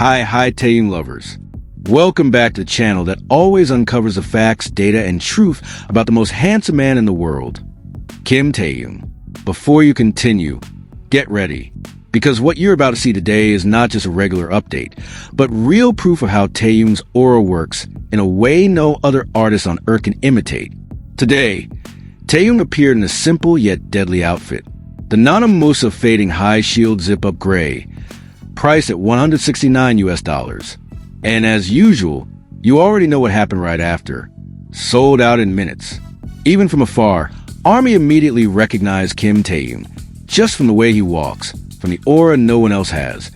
Hi Taehyung lovers. Welcome back to the channel that always uncovers the facts, data, and truth about the most handsome man in the world, Kim Taehyung. Before you continue, get ready, because what you're about to see today is not just a regular update, but real proof of how Taehyung's aura works in a way no other artist on earth can imitate. Today, Taehyung appeared in a simple yet deadly outfit, the Nana Musa fading high shield zip-up gray, priced at $169. And as usual, you already know what happened right after. Sold out in minutes. Even from afar, ARMY immediately recognized Kim Taehyung, just from the way he walks, from the aura no one else has,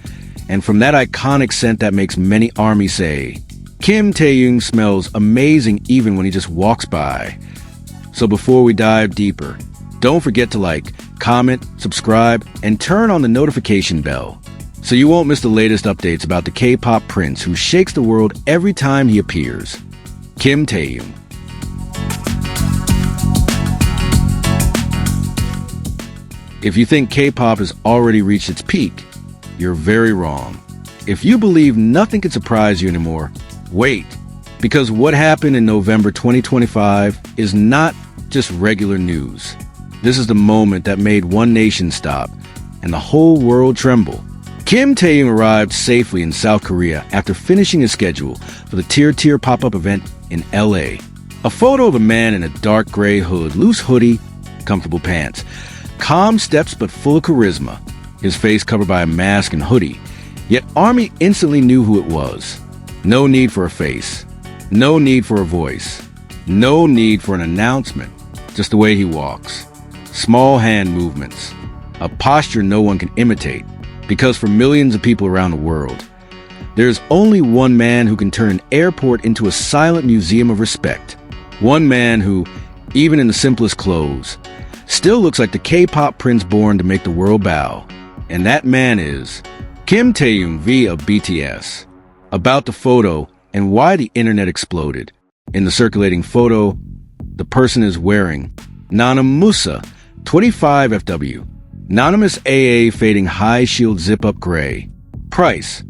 and from that iconic scent that makes many ARMY say, Kim Taehyung smells amazing even when he just walks by. So before we dive deeper, don't forget to like, comment, subscribe, and turn on the notification bell, so you won't miss the latest updates about the K-pop prince who shakes the world every time he appears, Kim Taehyung. If you think K-pop has already reached its peak, you're very wrong. If you believe nothing can surprise you anymore, wait, because what happened in November 2025 is not just regular news. This is the moment that made one nation stop and the whole world tremble. Kim Taehyung arrived safely in South Korea after finishing his schedule for the TirTir pop-up event in LA. A photo of a man in a dark gray hood, loose hoodie, comfortable pants. Calm steps but full of charisma, his face covered by a mask and hoodie. Yet ARMY instantly knew who it was. No need for a face. No need for a voice. No need for an announcement. Just the way he walks. Small hand movements. A posture no one can imitate. Because for millions of people around the world, there's only one man who can turn an airport into a silent museum of respect. One man who, even in the simplest clothes, still looks like the K-pop prince born to make the world bow. And that man is Kim Taehyung V of BTS. About the photo and why the internet exploded. In the circulating photo, the person is wearing Nana Musa 25 FW. Anonymous AA fading high shield zip-up gray. Price,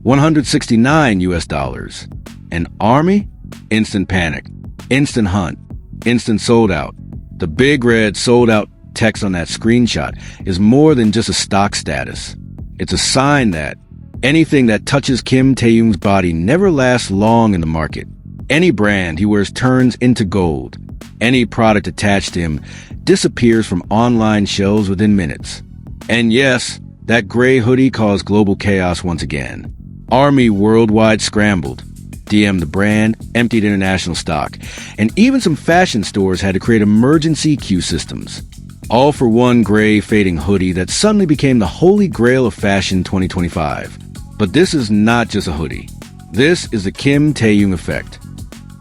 $169. And ARMY? Instant panic. Instant hunt. Instant sold out. The big red sold out text on that screenshot is more than just a stock status. It's a sign that anything that touches Kim Taehyung's body never lasts long in the market. Any brand he wears turns into gold. Any product attached to him disappears from online shelves within minutes. And yes, that gray hoodie caused global chaos once again. ARMY worldwide scrambled, DM'd the brand, emptied international stock, and even some fashion stores had to create emergency queue systems. All for one gray fading hoodie that suddenly became the holy grail of fashion 2025. But this is not just a hoodie. This is the Kim Taehyung Effect.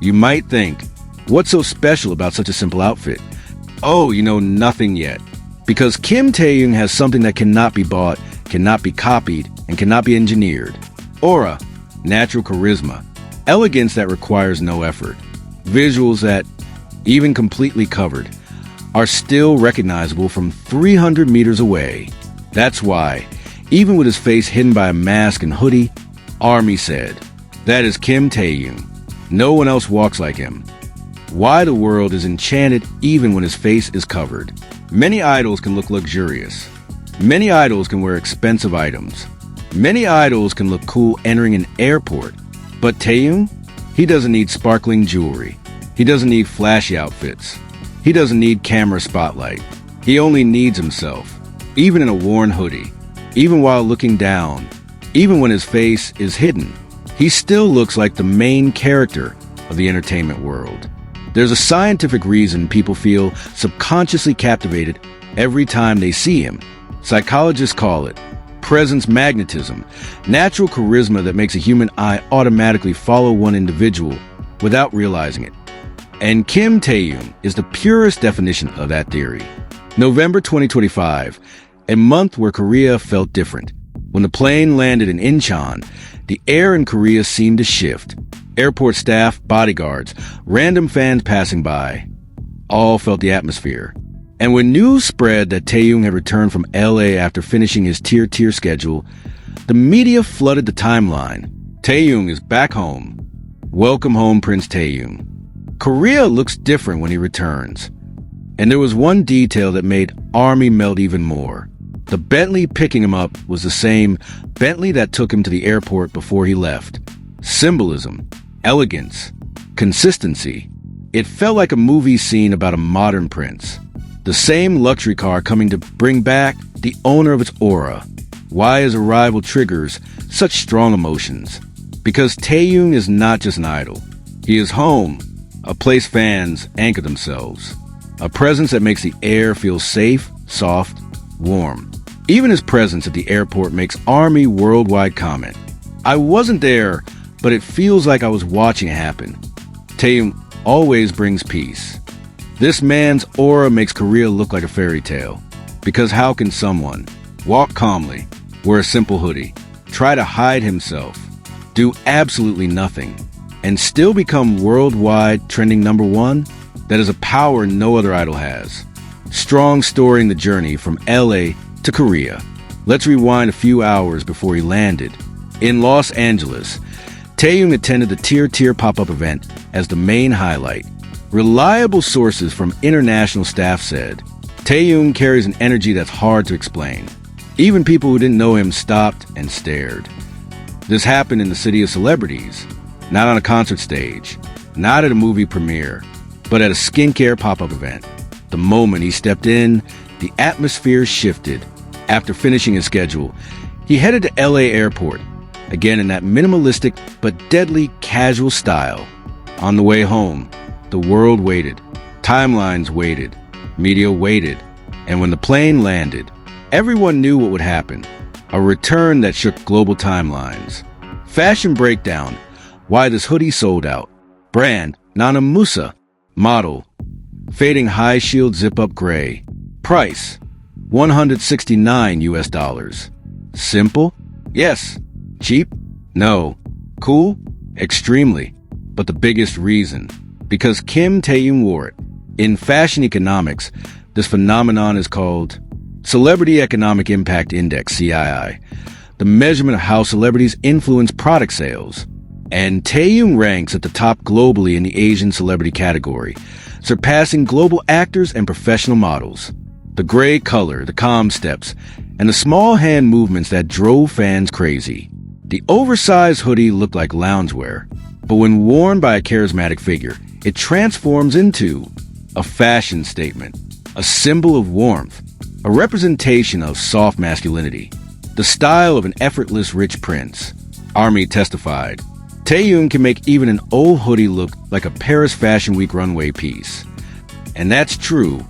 You might think, what's so special about such a simple outfit? Oh, you know nothing yet. Because Kim Taehyung has something that cannot be bought, cannot be copied, and cannot be engineered. Aura, natural charisma, elegance that requires no effort, visuals that, even completely covered, are still recognizable from 300 meters away. That's why, even with his face hidden by a mask and hoodie, ARMY said, that is Kim Taehyung. No one else walks like him. Why the world is enchanted even when his face is covered. Many idols can look luxurious. Many idols can wear expensive items. Many idols can look cool entering an airport. But Taehyung? He doesn't need sparkling jewelry. He doesn't need flashy outfits. He doesn't need camera spotlight. He only needs himself. Even in a worn hoodie. Even while looking down. Even when his face is hidden. He still looks like the main character of the entertainment world. There's a scientific reason people feel subconsciously captivated every time they see him. Psychologists call it presence magnetism, natural charisma that makes a human eye automatically follow one individual without realizing it. And Kim Taehyung is the purest definition of that theory. November 2025, a month where Korea felt different. When the plane landed in Incheon, the air in Korea seemed to shift. Airport staff, bodyguards, random fans passing by, all felt the atmosphere. And when news spread that Taehyung had returned from LA after finishing his TirTir schedule, The media flooded the timeline. Taehyung is back home. Welcome home, Prince Taehyung. Korea looks different when he returns. And there was one detail that made ARMY melt even more. The Bentley picking him up was the same Bentley that took him to the airport before he left. Symbolism, elegance, consistency. It felt like a movie scene about a modern prince. The same luxury car coming to bring back the owner of its aura. Why his arrival triggers such strong emotions? Because Taehyung is not just an idol. He is home, a place fans anchor themselves. A presence that makes the air feel safe, soft, warm. Even his presence at the airport makes ARMY worldwide comment. I wasn't there, but it feels like I was watching it happen. Taehyung always brings peace. This man's aura makes Korea look like a fairy tale. Because how can someone walk calmly, wear a simple hoodie, try to hide himself, do absolutely nothing, and still become worldwide trending #1? That is a power no other idol has. Strong story in the journey from LA to Korea. Let's rewind a few hours before he landed. In Los Angeles, Taehyung attended the TirTir pop-up event as the main highlight. Reliable sources from international staff said, Taehyung carries an energy that's hard to explain. Even people who didn't know him stopped and stared. This happened in the city of celebrities, not on a concert stage, not at a movie premiere, but at a skincare pop-up event. The moment he stepped in, the atmosphere shifted. After finishing his schedule, he headed to LA Airport, again in that minimalistic but deadly casual style. On the way home, the world waited, timelines waited, media waited, and when the plane landed, everyone knew what would happen. A return that shook global timelines. Fashion breakdown. Why this hoodie sold out. Brand, Nana Musa. Model, fading high shield zip-up gray. Price, $169 US. Simple? Yes. Cheap? No. Cool? Extremely. But the biggest reason, because Kim Taehyung wore it. In fashion economics, this phenomenon is called Celebrity Economic Impact Index, CII, the measurement of how celebrities influence product sales. And Taehyung ranks at the top globally in the Asian celebrity category, surpassing global actors and professional models. The gray color, the calm steps, and the small hand movements that drove fans crazy. The oversized hoodie looked like loungewear, but when worn by a charismatic figure, it transforms into a fashion statement, a symbol of warmth, a representation of soft masculinity, the style of an effortless rich prince. ARMY testified, Taehyung can make even an old hoodie look like a Paris Fashion Week runway piece. And that's true.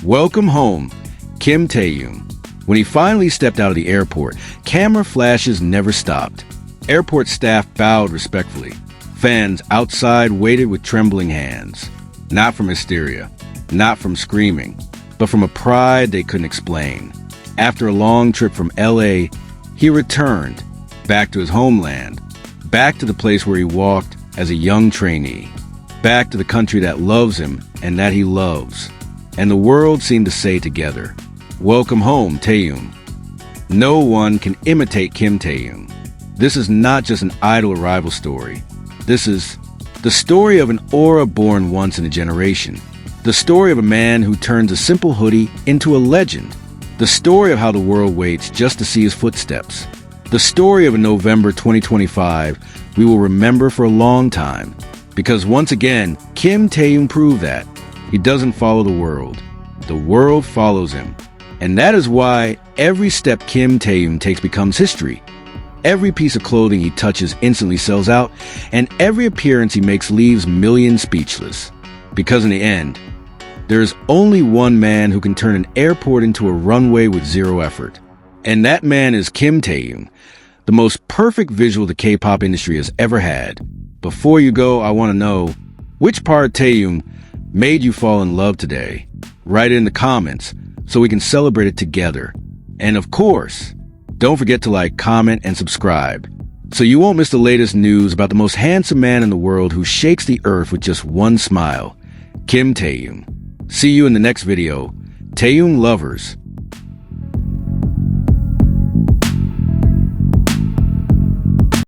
Welcome home, Kim Taehyung. When he finally stepped out of the airport, camera flashes never stopped. Airport staff bowed respectfully. Fans outside waited with trembling hands. Not from hysteria, not from screaming, but from a pride they couldn't explain. After a long trip from LA, he returned, back to his homeland, back to the place where he walked as a young trainee, back to the country that loves him and that he loves. And the world seemed to say together, welcome home, Taehyung. No one can imitate Kim Taehyung. This is not just an idol arrival story. This is the story of an aura born once in a generation. The story of a man who turns a simple hoodie into a legend. The story of how the world waits just to see his footsteps. The story of a November 2025 we will remember for a long time. Because once again, Kim Taehyung proved that. He doesn't follow the world follows him. And that is why every step Kim Taehyung takes becomes history. Every piece of clothing he touches instantly sells out, and every appearance he makes leaves millions speechless. Because in the end, there is only one man who can turn an airport into a runway with zero effort. And that man is Kim Taehyung, the most perfect visual the K-pop industry has ever had. Before you go, I want to know, which part of Taehyung made you fall in love today? Write it in the comments so we can celebrate it together. And of course, don't forget to like, comment, and subscribe so you won't miss the latest news about the most handsome man in the world who shakes the earth with just one smile, Kim Taehyung. See you in the next video. Taehyung lovers,